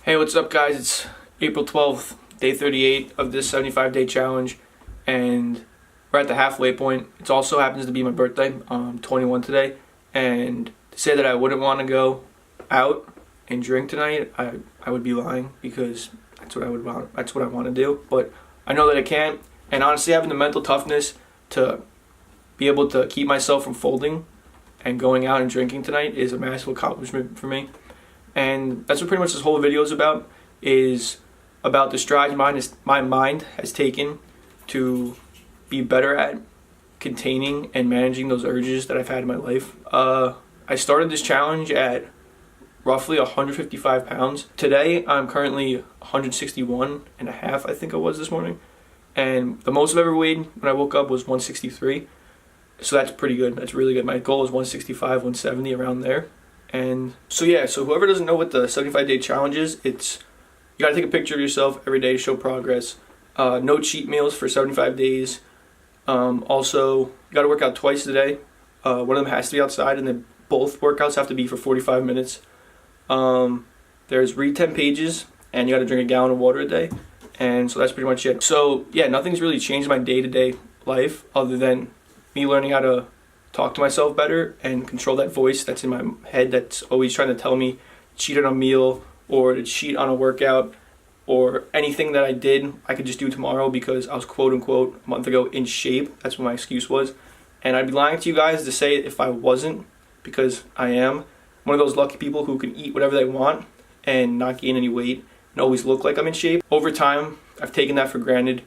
Hey, what's up guys? It's April 12th, day 38 of this 75-day challenge, and we're at the halfway point. It also happens to be my birthday. I'm 21 today, and to say that I wouldn't want to go out and drink tonight, I would be lying, because that's what I would want. That's what I want to do, but I know that I can't, and honestly having the mental toughness to be able to keep myself from folding and going out and drinking tonight is a massive accomplishment for me. And that's what pretty much this whole video is about the strides my mind has taken to be better at containing and managing those urges that I've had in my life. I started this challenge at roughly 155 pounds. Today I'm currently 161 and a half, I think I was this morning. And the most I've ever weighed when I woke up was 163. So that's pretty good. That's really good. My goal is 165, 170, around there. And so whoever doesn't know what the 75-day challenge is, it's you gotta take a picture of yourself every day to show progress. No cheat meals for 75 days. Also, you gotta work out twice a day. One of them has to be outside, and then both workouts have to be for 45 minutes. There's read 10 pages, and you gotta drink a gallon of water a day. And so that's pretty much it. So yeah, nothing's really changed my day-to-day life other than me learning how to talk to myself better and control that voice that's in my head that's always trying to tell me to cheat on a meal or to cheat on a workout or anything that I did I could just do tomorrow because I was quote unquote a month ago in shape. That's what my excuse was. And I'd be lying to you guys to say if I wasn't, because I am one of those lucky people who can eat whatever they want and not gain any weight and always look like I'm in shape. Over time, I've taken that for granted,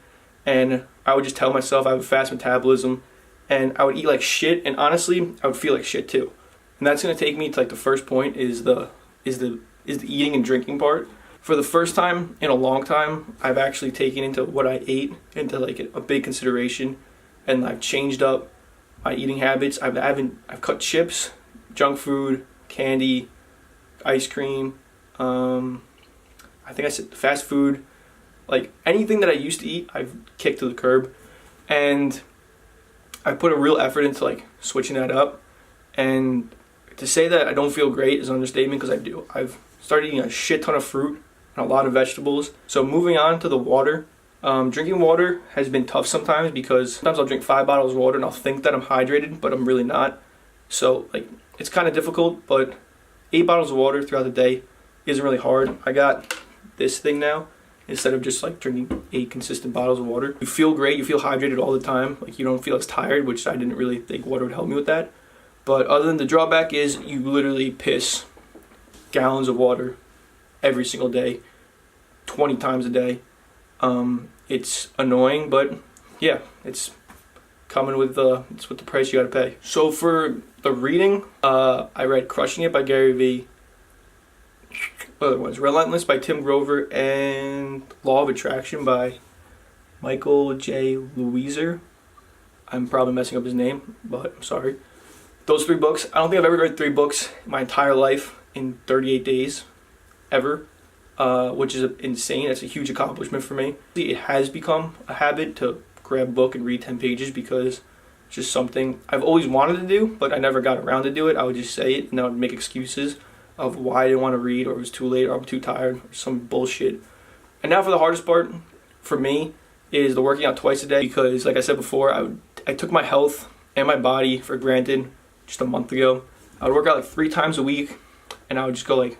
and I would just tell myself I have a fast metabolism and I would eat like shit, and honestly I would feel like shit too. And that's gonna take me to like the first point is the eating and drinking part. For the first time in a long time, I've actually taken into what I ate into like a big consideration, and I've changed up my eating habits. I've cut chips, junk food, candy, ice cream, I think I said fast food, like anything that I used to eat I've kicked to the curb. And I put a real effort into like switching that up, and to say that I don't feel great is an understatement, because I do. I've started eating a shit ton of fruit and a lot of vegetables. So moving on to the water, drinking water has been tough sometimes, because sometimes I'll drink 5 bottles of water and I'll think that I'm hydrated, but I'm really not. So like it's kind of difficult, but 8 bottles of water throughout the day isn't really hard. I got this thing now. Instead of just like drinking 8 consistent bottles of water, you feel great, you feel hydrated all the time, like you don't feel as tired, which I didn't really think water would help me with that. But other than the drawback is you literally piss gallons of water every single day, 20 times a day. It's annoying, but yeah, it's coming with the price you gotta pay. So for the reading, I read Crushing It by Gary Vee, other ones, Relentless by Tim Grover, and Law of Attraction by Michael J. Louiser. I'm probably messing up his name, but I'm sorry. Those 3 books, I don't think I've ever read 3 books in my entire life in 38 days, ever, which is insane. That's a huge accomplishment for me. It has become a habit to grab a book and read 10 pages because it's just something I've always wanted to do, but I never got around to do it. I would just say it, and I would make excuses of why I didn't want to read, or it was too late, or I'm too tired, or some bullshit. And now for the hardest part for me is the working out twice a day, because like I said before, I took my health and my body for granted just a month ago. I would work out like 3 times a week, and I would just go like,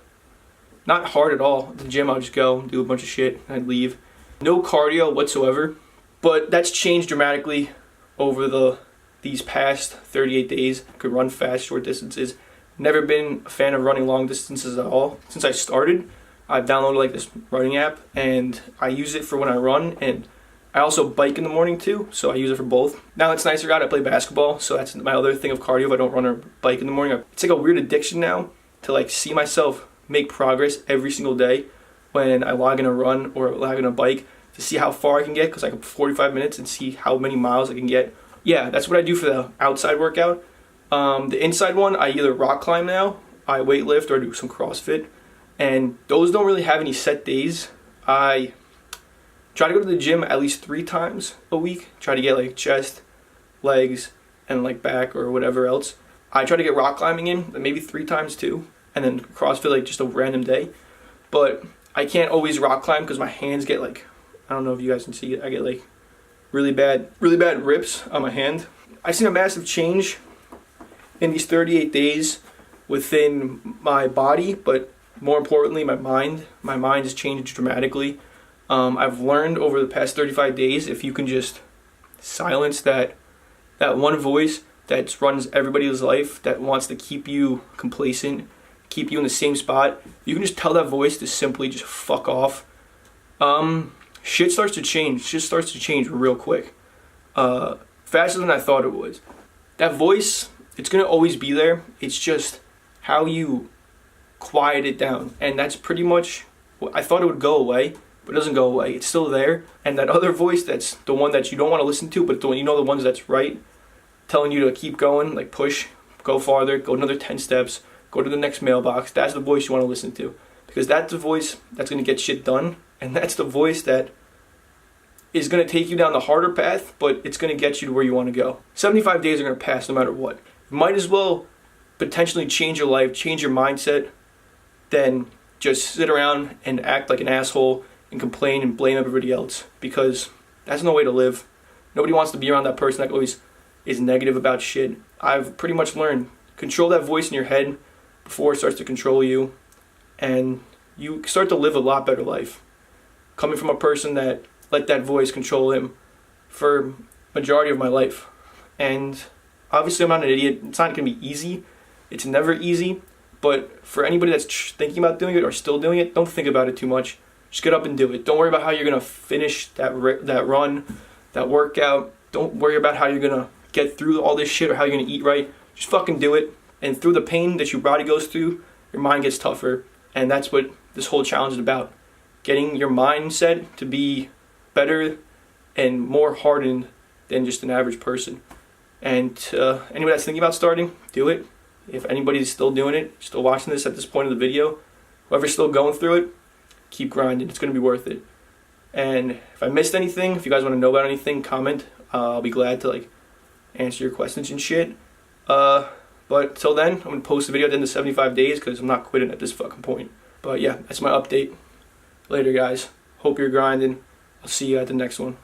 not hard at all. At the gym, I would just go do a bunch of shit, and I'd leave. No cardio whatsoever. But that's changed dramatically over these past 38 days. I could run fast, short distances. Never been a fan of running long distances at all. Since I started, I've downloaded like this running app, and I use it for when I run, and I also bike in the morning too, so I use it for both. Now it's nicer out, I play basketball, so that's my other thing of cardio if I don't run or bike in the morning. It's like a weird addiction now to like see myself make progress every single day when I log in a run or log in a bike, to see how far I can get, because I can 45 minutes and see how many miles I can get. Yeah, that's what I do for the outside workout. The inside one, I either rock climb now, I weightlift, or do some CrossFit, and those don't really have any set days. I try to go to the gym at least 3 times a week, try to get like chest, legs, and like back or whatever else. I try to get rock climbing in maybe 3 times too, and then CrossFit like just a random day. But I can't always rock climb because my hands get like, I don't know if you guys can see it, I get like really bad rips on my hand. I've seen a massive change in these 38 days within my body, but more importantly, my mind. My mind has changed dramatically. I've learned over the past 35 days, if you can just silence that one voice that runs everybody's life, that wants to keep you complacent, keep you in the same spot, you can just tell that voice to simply just fuck off. Shit starts to change. Shit starts to change real quick. Faster than I thought it was. That voice, it's going to always be there. It's just how you quiet it down. And that's pretty much, I thought it would go away, but it doesn't go away. It's still there. And that other voice, that's the one that you don't want to listen to, but the one, you know, the ones that's right, telling you to keep going, like push, go farther, go another 10 steps, go to the next mailbox. That's the voice you want to listen to. Because that's the voice that's going to get shit done. And that's the voice that is going to take you down the harder path, but it's going to get you to where you want to go. 75 days are going to pass no matter what. You might as well potentially change your life, change your mindset, than just sit around and act like an asshole and complain and blame everybody else, because that's no way to live. Nobody wants to be around that person that always is negative about shit. I've pretty much learned, control that voice in your head before it starts to control you, and you start to live a lot better life. Coming from a person that let that voice control him for majority of my life. And obviously I'm not an idiot. It's not going to be easy. It's never easy. But for anybody that's thinking about doing it or still doing it, don't think about it too much. Just get up and do it. Don't worry about how you're going to finish that run, that workout. Don't worry about how you're going to get through all this shit or how you're going to eat right. Just fucking do it. And through the pain that your body goes through, your mind gets tougher. And that's what this whole challenge is about. Getting your mindset to be better and more hardened than just an average person. And anybody that's thinking about starting, do it. If anybody's still doing it, still watching this at this point of the video, whoever's still going through it, keep grinding. It's going to be worth it. And if I missed anything, if you guys want to know about anything, comment. I'll be glad to answer your questions and shit. But till then, I'm going to post a video at the end of 75 days because I'm not quitting at this fucking point. But yeah, that's my update. Later, guys. Hope you're grinding. I'll see you at the next one.